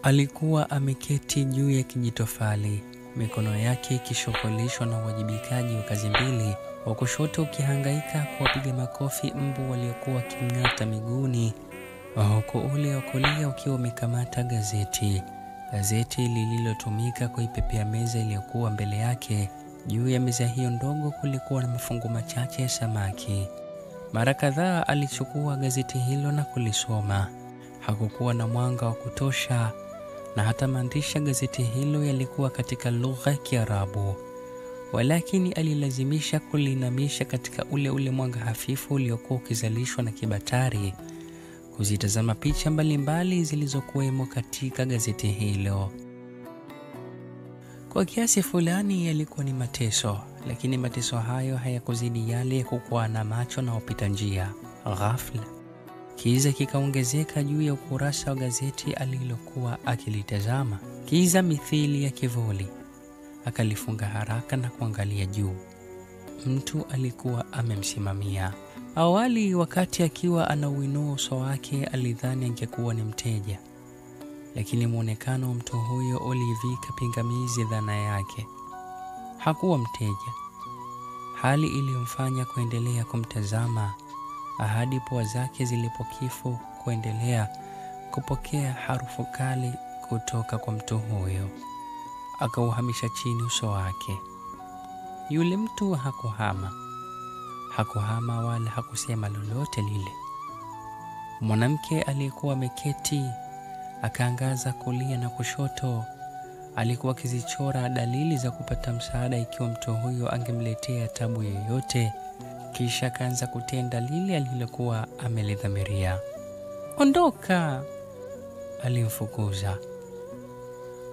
Alikuwa ameketi juu ya kijitofali, mikono yake ikishughulishwa na uwajibikaji wa kazi mbili, wa kushoto ukihangaika kuwapiga makofi mbu waliokuwa wakimng'ata miguuni, huku ule wa kulia ukiwa umekamata gazeti. Gazeti lililotumika kuipepea meza iliyokuwa mbele yake. Juu ya meza hiyo ndogo kulikuwa na mafungu machache ya samaki. Mara kadhaa alichukua gazeti hilo na kulisoma. Hakukuwa na mwanga wa kutosha, na hata maandishi ya gazeti hilo yalikuwa katika lugha ya Kiarabu. Walakini alilazimisha kulinamisha katika ule mwanga hafifu uliokuwa ukizalishwa na kibatari, kuzitazama picha mbalimbali zilizokuwemo katika gazeti hilo. Kwa kiasi fulani yalikuwa ni mateso, lakini mateso hayo hayakuzidi yale ya kukuwa na macho na wapita njia. Ghafla kiza kikaongezeka juu ya ukurasa wa gazeti alilokuwa akilitazama, kiza mithili ya kivuli. Akalifunga haraka na kuangalia juu. Mtu alikuwa amemsimamia. Awali wakati akiwa anauinua uso wake alidhani angekuwa ni mteja, lakini muonekano wa mtu huyo ulivika pingamizi dhana yake. Hakuwa mteja, hali iliyomfanya kuendelea kumtazama hadi pua zake zilipokifu kuendelea kupokea harufu kali kutoka kwa mtu huyo. Akauhamisha chini uso wake. Yule mtu hakuhama wala hakusema lolote lile. Mwanamke aliyekuwa ameketi akaangaza kulia na kushoto. Alikuwa akizichora dalili za kupata msaada ikiwa mtu huyo angemletea tabu yoyote. Kisha akaanza kutenda lile alilokuwa amelidhamiria. Ondoka! Alimfukuza.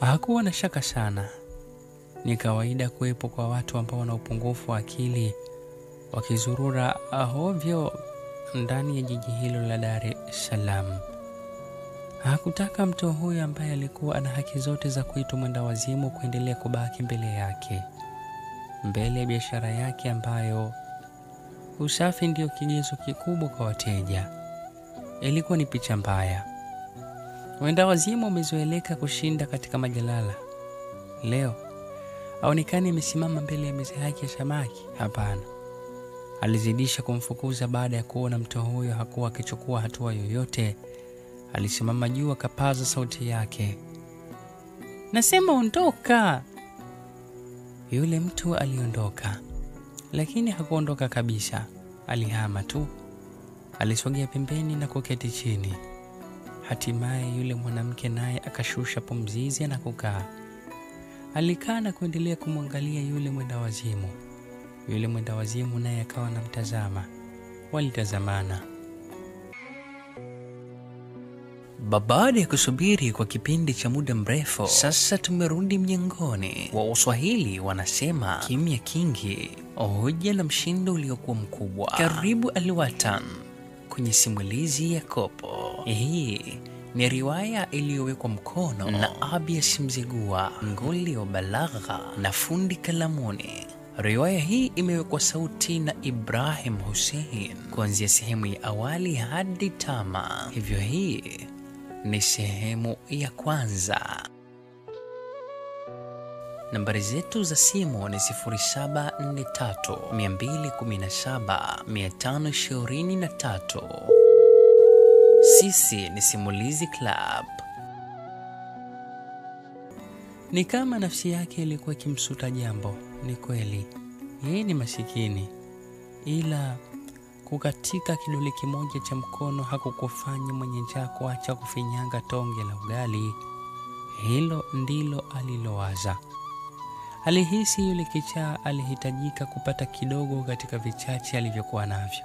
Hakuwa na shaka sana. Ni kawaida kuwepo kwa watu ambao wana upungufu wa akili wakizurura hovyo ndani ya jiji hilo la Dar es Salaam. Hakutaka mtu huyo ambaye alikuwa ana haki zote za kuitwa mwenda wazimu kuendelea kubaki mbele yake, mbele ya biashara yake ambayo usafi ndio kigezo kikubwa kwa wateja. Ilikuwa ni picha mbaya. Mwenda wazimu umezoeleka kushinda katika majalala. Leo aonekane amesimama mbele ya meza yake ya samaki. Hapana. Alizidisha kumfukuza baada ya kuona mtu huyo hakuwa akichukua hatua yoyote. Alisimama juu akapaza sauti yake. Nasema ondoka! Yule mtu aliondoka, lakini hakuondoka kabisa. Alihama tu. Alisogea pembeni na kuketi chini. Hatimaye yule mwanamke naye akashusha pumzizi na kukaa. Alikaa na kuendelea kumwangalia yule mwenda wazimu. Yule mwenda wazimu naye akawa anamtazama. Walitazamana. Baada ya kusubiri kwa kipindi cha muda mrefu, sasa tumerudi mjengoni. Wa Uswahili wanasema kimya kingi hoja na mshindo uliokuwa mkubwa. Karibu Alwatan kwenye simulizi ya Kopo. Hii ni riwaya iliyowekwa mkono na Abias Mzigua, nguli wa balagha na fundi kalamuni. Riwaya hii imewekwa sauti na Ibrahim Hussein kuanzia sehemu ya awali hadi tama. Hivyo hii ni sehemu ya kwanza. Nambari zetu za simu ni 0743217523. Sisi ni Simulizi Club. Ni kama nafsi yake ilikuwa ikimsuta jambo. Ni kweli, yeye ni masikini, ila kukatika kidole kimoja cha mkono hakukufanya mwenye njaa kuacha kufinyanga tonge la ugali. Hilo ndilo alilowaza. Alihisi yule kichaa alihitajika kupata kidogo katika vichache alivyokuwa navyo.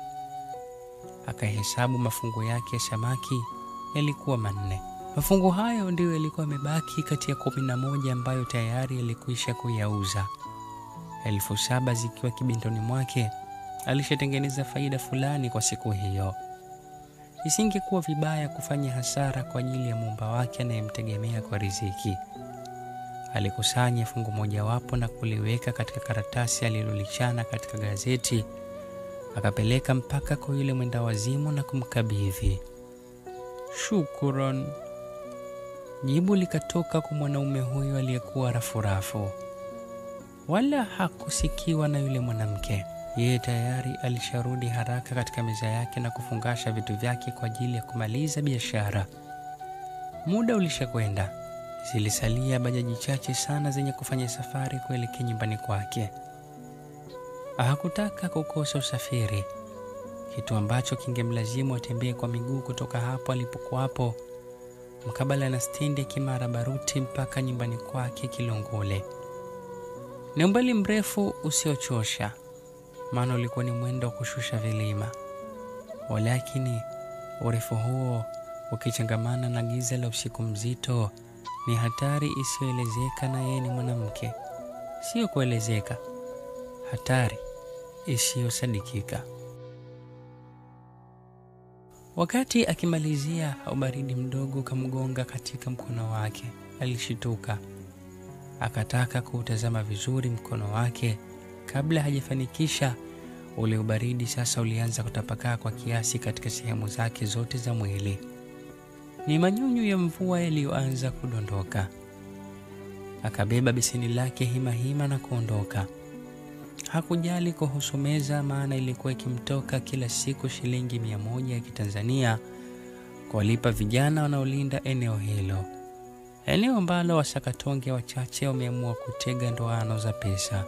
Akahesabu mafungu yake ya samaki, yalikuwa 4. Mafungu hayo ndio yalikuwa yamebaki kati ya 11 ambayo tayari yalikwisha kuyauza. 7,000 zikiwa kibindoni mwake. Alishatengeneza faida fulani kwa siku hiyo. Isingekuwa vibaya kufanya hasara kwa ajili ya muumba wake anayemtegemea kwa riziki. Alikusanya fungu moja wapo na kuliweka katika karatasi alilolichana katika gazeti. Akapeleka mpaka kwa yule mwenda wazimu na kumkabidhi. "Shukran," jibu likatoka kwa mwanaume huyo aliyekuwa rafurafu. Wala hakusikiwa na yule mwanamke. Yeye tayari alisharudi haraka katika meza yake na kufungasha vitu vyake kwa ajili ya kumaliza biashara. Muda ulishakwenda. Zilisalia bajaji chache sana zenye kufanya safari kuelekea nyumbani kwake. Hakutaka kukosa usafiri, kitu ambacho kingemlazimu atembee kwa miguu kutoka hapo alipokuwapo mkabala na stendi ya Kimara Baruti mpaka nyumbani kwake Kilungule. Ni umbali mrefu usiochosha, maana ulikuwa ni mwendo wa kushusha vilima. Walakini urefu huo ukichangamana na giza la usiku mzito ni hatari isiyoelezeka, na yeye ni mwanamke. Sio kuelezeka, hatari isiyosadikika. Wakati akimalizia, ubaridi mdogo kamgonga katika mkono wake. Alishituka, akataka kuutazama vizuri mkono wake. Kabla hajafanikisha, ule ubaridi sasa ulianza kutapakaa kwa kiasi katika sehemu zake zote za mwili. Ni manyunyu ya mvua yaliyoanza kudondoka. Akabeba beseni lake hima na kuondoka. Hakujali kuhusu meza, maana ilikuwa ikimtoka kila siku shilingi 100 ya Kitanzania kuwalipa vijana wanaolinda eneo hilo, eneo ambalo wasakatonge wachache wameamua kutega ndoano za pesa.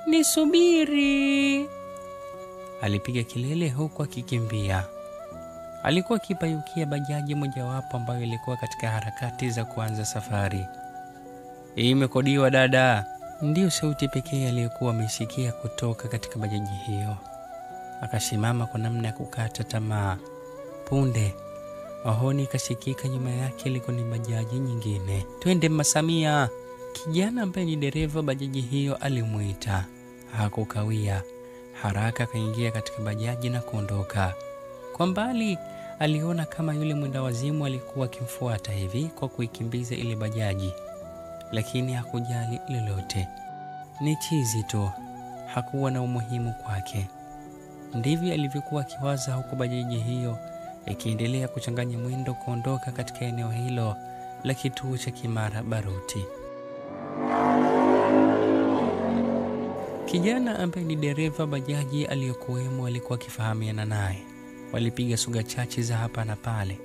"Nisubiri!" alipiga kilele huku akikimbia. Alikuwa akipayukia bajaji mojawapo ambayo ilikuwa katika harakati za kuanza safari. "Imekodiwa dada," ndiyo sauti pekee aliyokuwa amesikia kutoka katika bajaji hiyo. Akasimama kwa namna ya kukata tamaa. Punde honi kasikika nyuma yake, liko ni bajaji nyingine. "Twende Masamia," kijana ambaye ni dereva bajaji hiyo alimuita. Hakukawia, haraka akaingia katika bajaji na kuondoka. Kwa mbali aliona kama yule mwenda wazimu alikuwa akimfuata hivi kwa kuikimbiza ile bajaji, lakini hakujali lolote. Ni chizi tu, hakuwa na umuhimu kwake. Ndivyo alivyokuwa akiwaza, huku bajaji hiyo ikiendelea kuchanganya mwendo kuondoka katika eneo hilo la kituo cha Kimara Baruti. Kijana ambaye ni dereva bajaji aliyokuwemo alikuwa akifahamiana naye. Walipiga soga chache za hapa na pale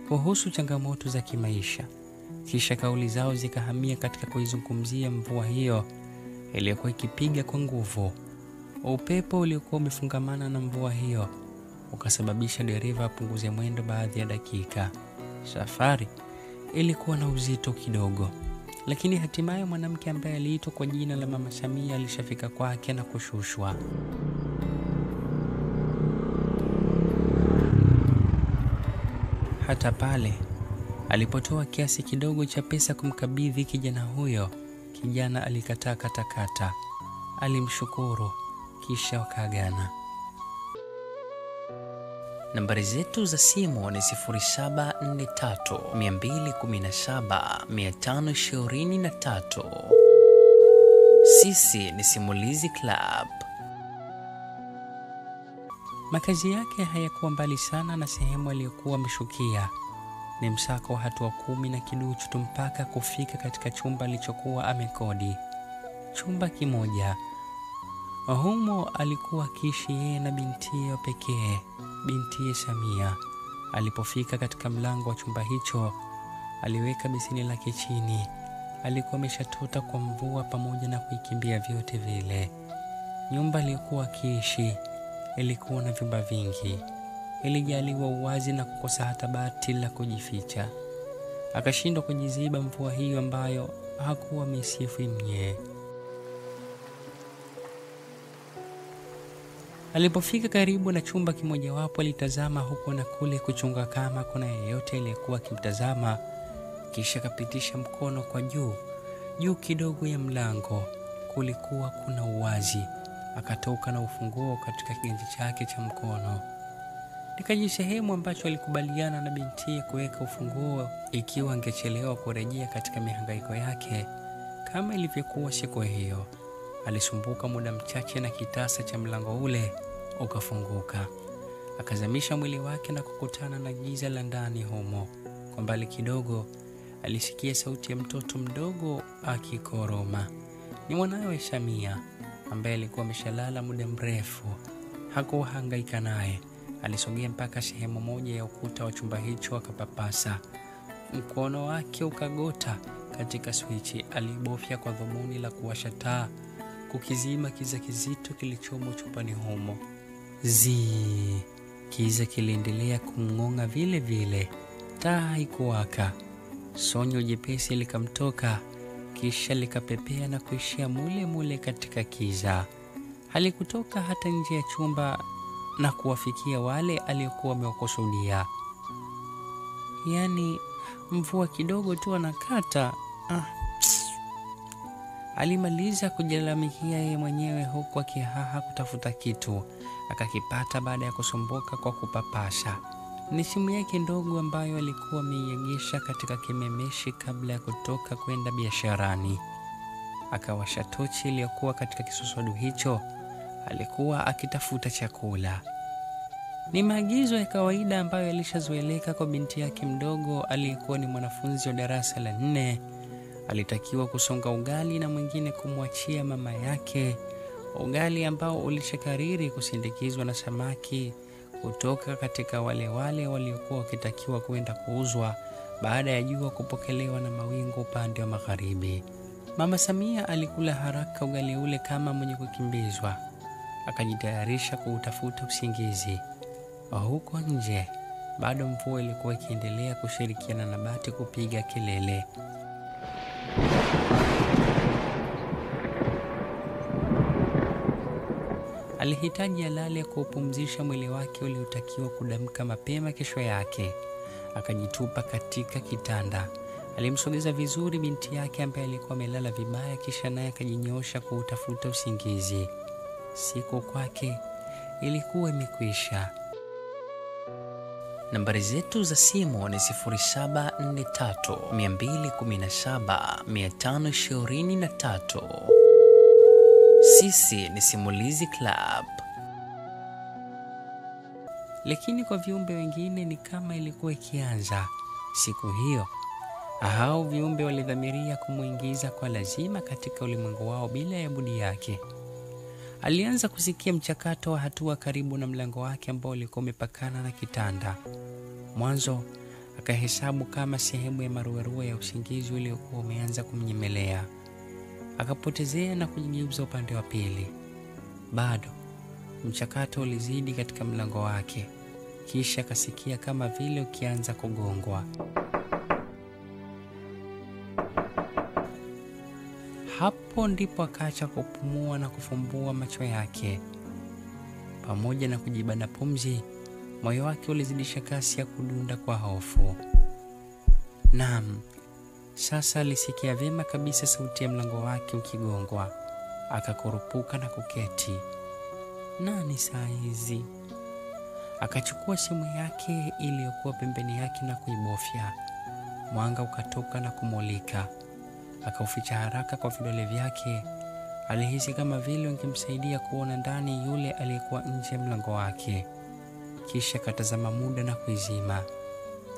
kuhusu changamoto za kimaisha, kisha kauli zao zikahamia katika kuizungumzia mvua hiyo iliyokuwa ikipiga kwa nguvu. Upepo uliokuwa umefungamana na mvua hiyo ukasababisha dereva apunguze mwendo baadhi ya dakika. Safari ilikuwa na uzito kidogo, lakini hatimaye mwanamke ambaye aliitwa kwa jina la Mama Samia alishafika kwake na kushushwa. Hata pale alipotoa kiasi kidogo cha pesa kumkabidhi kijana huyo, kijana alikataa katakata. Alimshukuru kisha wakaagana. Nambari zetu za simu ni 0743217523. Sisi ni Simulizi Club. Makazi yake hayakuwa mbali sana na sehemu aliyokuwa ameshukia. Ni msako wa hatua 10 na kiduchu tu mpaka kufika katika chumba alichokuwa amekodi. Chumba kimoja. Humo alikuwa akiishi yeye na bintiye pekee, bintiye Samia. Alipofika katika mlango wa chumba hicho, aliweka beseni lake chini. Alikuwa ameshatota kwa mvua pamoja na kuikimbia vyote vile. Nyumba aliyokuwa akiishi ilikuwa na vyumba vingi. Ilijaliwa uwazi na kukosa hata bati la kujificha. Akashindwa kujiziba mvua hiyo ambayo hakuwa amesifu mwenyewe. Alipofika karibu na chumba kimojawapo, alitazama huko na kule kuchunga kama kuna yeyote aliyekuwa akimtazama, kisha kapitisha mkono kwa juu kidogo ya mlango. Kulikuwa kuna uwazi. Akatoka na ufunguo katika kiganja chake cha mkono. Nikaji sehemu ambacho alikubaliana na bintiye kuweka ufunguo ikiwa angechelewa kurejea katika mihangaiko yake kama ilivyokuwa siku hiyo. Alisumbuka muda mchache na kitasa cha mlango ule ukafunguka. Akazamisha mwili wake na kukutana na giza la ndani humo. Kwa mbali kidogo alisikia sauti ya mtoto mdogo akikoroma. Ni mwanawe Shamia ambaye alikuwa ameshalala muda mrefu. Hakuhangaika naye. Alisogea mpaka sehemu moja ya ukuta wa chumba hicho akapapasa. Mkono wake ukagota katika swichi. Alibofya kwa dhumuni la kuwasha taa, kukizima kiza kizito kilichomo chumbani humo. Kiza kiliendelea kumngonga vile vile. Taa haikuwaka. Sonyo jepesi likamtoka, kisha likapepea na kuishia mule mule katika kiza. Halikutoka hata nje ya chumba na kuwafikia wale aliokuwa amewakusudia. Yaani mvua kidogo tu anakata. Alimaliza kujilalamikia yeye mwenyewe huku akihaha kutafuta kitu. Akakipata baada ya kusumbuka kwa kupapasha. Ni simu yake ndogo ambayo alikuwa ameiegesha katika kimemeshi kabla ya kutoka kwenda biasharani. Akawasha tochi iliyokuwa katika kisuswadu hicho. Alikuwa akitafuta chakula. Ni maagizo ya kawaida ambayo alishazoeleka kwa binti yake mdogo aliyekuwa ni mwanafunzi wa darasa la 4. Alitakiwa kusonga ugali na mwingine kumwachia mama yake. Ugali ambao ulishakariri kusindikizwa na samaki kutoka katika wale waliokuwa wakitakiwa kwenda kuuzwa baada ya jua kupokelewa na mawingu upande wa magharibi. Mama Samia alikula haraka ugali ule kama mwenye kukimbizwa. Akajitayarisha kuutafuta usingizi. Huko nje bado mvua ilikuwa ikiendelea kushirikiana na bati kupiga kelele. Alihitaji alale kuupumzisha mwili wake uliotakiwa kudamka mapema kesho yake. Akajitupa katika kitanda. Alimsogeza vizuri binti yake ambaye alikuwa amelala vibaya, kisha naye akajinyoosha kuutafuta usingizi. Siku kwake ilikuwa imekwisha. Nambari zetu za simu ni 0743 217 523. Sisi ni Simulizi Club. Lakini kwa viumbe wengine ni kama ilikuwa ikianza. Siku hiyo hao viumbe walidhamiria kumuingiza kwa lazima katika ulimwengu wao bila ya budi yake. Alianza kusikia mchakato wa hatua karibu na mlango wake ambao ulikuwa umepakana na kitanda. Mwanzo akahesabu kama sehemu ya maruerue ya usingizi uliokuwa umeanza kumnyemelea. Akapotezea na kujigeuza upande wa pili. Bado mchakato ulizidi katika mlango wake. Kisha akasikia kama vile ukianza kugongwa. Hapo ndipo akaacha kupumua na kufumbua macho yake. Pamoja na kujibana pumzi, moyo wake ulizidisha kasi ya kudunda kwa hofu. Naam, sasa alisikia vyema kabisa sauti ya mlango wake ukigongwa. Akakurupuka na kuketi. Nani saa hizi? Akachukua simu yake iliyokuwa pembeni yake na kuibofya. Mwanga ukatoka na kumulika. Akauficha haraka kwa vidole vyake. Alihisi kama vile ungemsaidia kuona ndani yule aliyekuwa nje ya mlango wake. Kisha katazama muda na kuizima.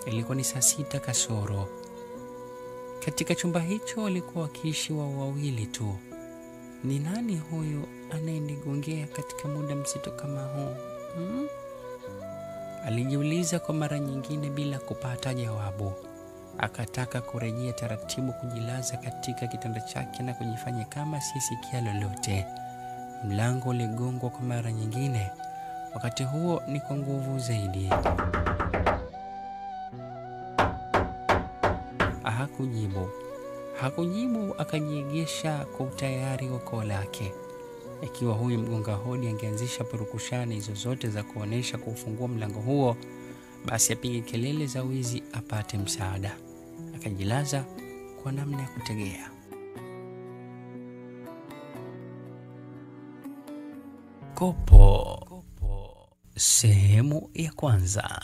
Ilikuwa ni saa 6 kasoro. Katika chumba hicho walikuwa wakiishi wawili tu. Ni nani huyu anayenigongea katika muda mzito kama huu? Alijiuliza kwa mara nyingine bila kupata jawabu. Akataka kurejea taratibu kujilaza katika kitanda chake na kujifanya kama sisikia lolote. Mlango uligongwa kwa mara nyingine. Wakati huo ni kwa nguvu zaidi. Hakujibu, akajiegesha kwa utayari wa koo lake. Ikiwa huyu mgonga hodi angeanzisha purukushani zozote za kuonesha kufungua mlango huo, basi apige kelele za wizi apate msaada. Akajilaza kwa namna ya kutegea. Kopo sehemu ya kwanza.